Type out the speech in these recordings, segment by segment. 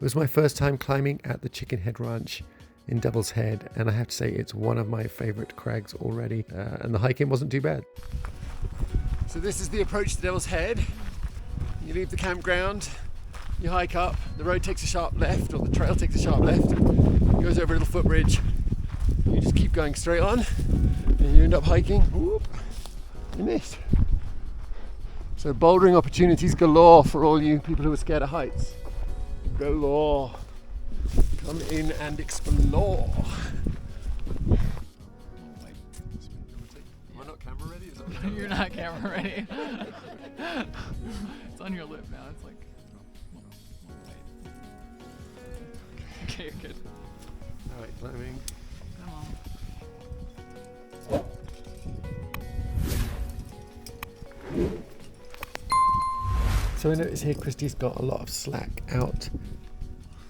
was my first time climbing at the Chicken Head Ranch in Devil's Head, and I have to say it's one of my favorite crags already, and the hiking wasn't too bad. So this is the approach to Devil's Head. You leave the campground, you hike up, the road takes a sharp left, or the trail takes a sharp left, goes over a little footbridge. You just keep going straight on, and you end up hiking. Whoop, you missed. So bouldering opportunities galore for all you people who are scared of heights. Galore. Come in and explore. Am I not camera ready? Is that You're not camera ready. It's on your lip now. It's like. Okay, you're good. Alright, climbing. Come on. So I notice here Christy's got a lot of slack out,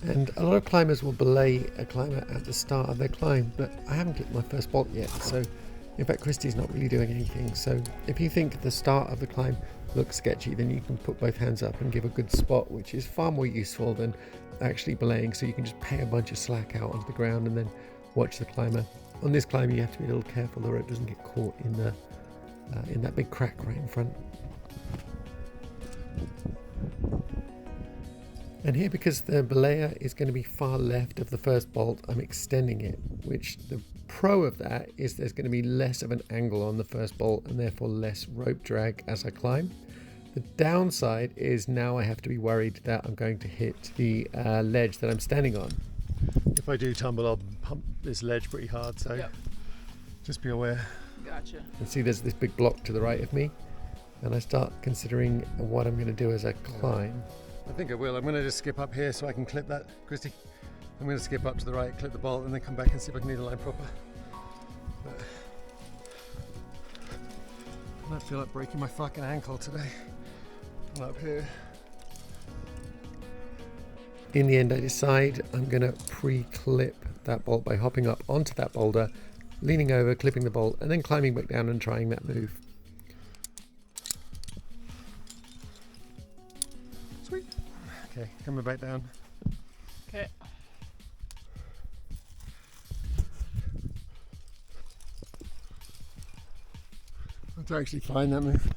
and a lot of climbers will belay a climber at the start of their climb, but I haven't clipped my first bolt yet, so in fact Christy's not really doing anything. So if you think the start of the climb looks sketchy, then you can put both hands up and give a good spot, which is far more useful than actually belaying. So you can just pay a bunch of slack out onto the ground and then watch the climber. On this climb you have to be a little careful the rope doesn't get caught in that big crack right in front. And here, because the belayer is going to be far left of the first bolt, I'm extending it, which the pro of that is there's going to be less of an angle on the first bolt and therefore less rope drag as I climb. The downside is now I have to be worried that I'm going to hit the ledge that I'm standing on. If I do tumble, I'll pump this ledge pretty hard, so Yep. just be aware. Gotcha. And see there's this big block to the right of me, and I start considering what I'm going to do as I climb. I think I will. I'm going to just skip up here so I can clip that, Christy. I'm going to skip up to the right, clip the bolt, and then come back and see if I can do the line proper. But I might feel like breaking my fucking ankle today. I'm up here. In the end, I decide I'm going to pre-clip that bolt by hopping up onto that boulder, leaning over, clipping the bolt, and then climbing back down and trying that move. Sweet. Okay, coming back down. Okay. It's actually fine, that move.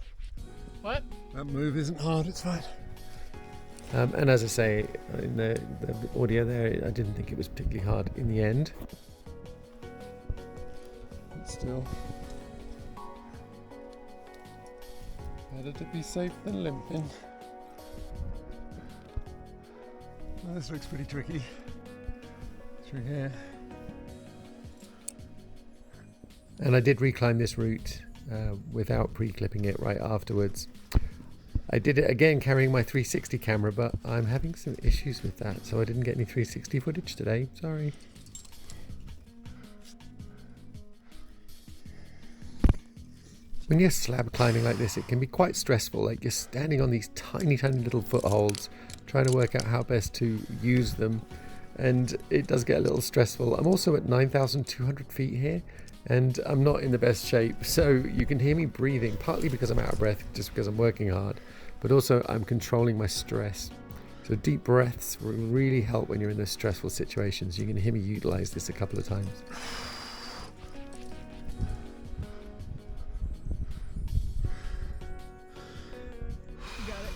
What? That move isn't hard, it's fine. And as I say, in the audio there, I didn't think it was particularly hard in the end. But still, better to be safe than limping. Well, this looks pretty tricky. Through here. And I did reclimb this route without pre-clipping it right afterwards. I did it again carrying my 360 camera, but I'm having some issues with that, so I didn't get any 360 footage today. Sorry. When you're slab climbing like this, it can be quite stressful. Like, you're standing on these tiny little footholds, trying to work out how best to use them, and it does get a little stressful. I'm also at 9,200 feet here, and I'm not in the best shape, so you can hear me breathing, partly because I'm out of breath, just because I'm working hard, but also I'm controlling my stress. So deep breaths will really help when you're in those stressful situations. You're going to hear me utilize this a couple of times. You got it.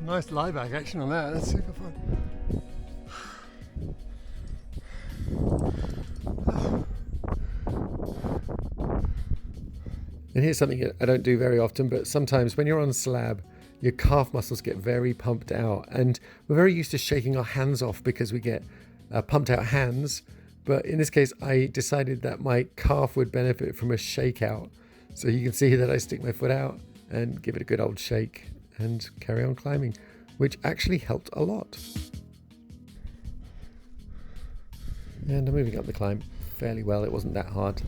Nice lie back action on that. That's super fun. And here's something I don't do very often, but sometimes when you're on slab, your calf muscles get very pumped out, and we're very used to shaking our hands off because we get pumped out hands. But in this case, I decided that my calf would benefit from a shakeout. So you can see that I stick my foot out and give it a good old shake and carry on climbing, which actually helped a lot. And I'm moving up the climb fairly well. It wasn't that hard,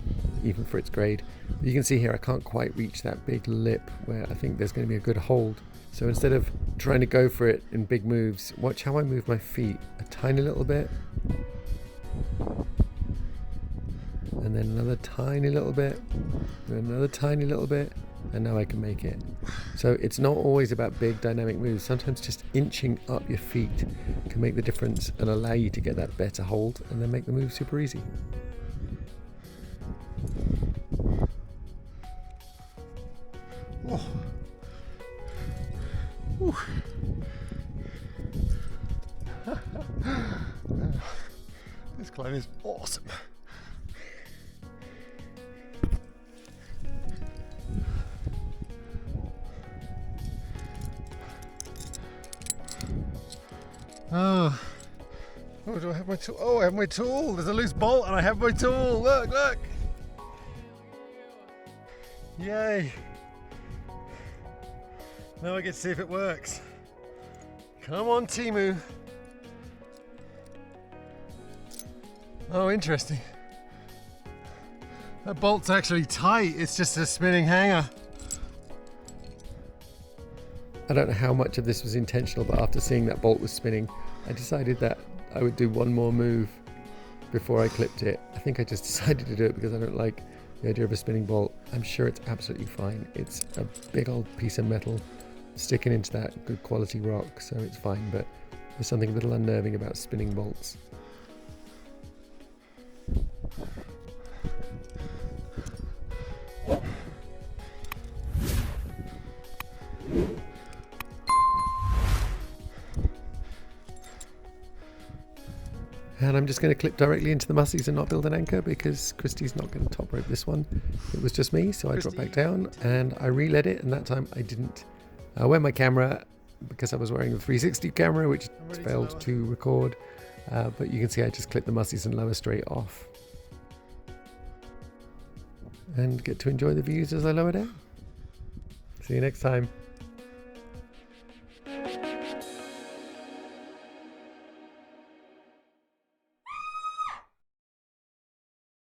even for its grade. But you can see here I can't quite reach that big lip where I think there's going to be a good hold. So instead of trying to go for it in big moves, watch how I move my feet a tiny little bit. And then another tiny little bit, and another tiny little bit, and now I can make it. So it's not always about big dynamic moves. Sometimes just inching up your feet can make the difference and allow you to get that better hold and then make the move super easy. Oh. This climb is awesome. Oh, do I have my tool? Oh, I have my tool. There's a loose bolt and I have my tool. Look, look. Yay. Now I get to see if it works. Come on, Timu. Oh, interesting. That bolt's actually tight. It's just a spinning hanger. I don't know how much of this was intentional, but after seeing that bolt was spinning, I decided that I would do one more move before I clipped it. I think I just decided to do it because I don't like the idea of a spinning bolt. I'm sure it's absolutely fine. It's a big old piece of metal sticking into that good quality rock, so it's fine, but there's something a little unnerving about spinning bolts. And I'm just going to clip directly into the mussies and not build an anchor because Christy's not going to top rope this one. It was just me, so I dropped back down and I re-led it, and that time I didn't wear my camera because I was wearing the 360 camera, which failed to record. But you can see I just clipped the mussies and lower straight off. And get to enjoy the views as I lower down. See you next time.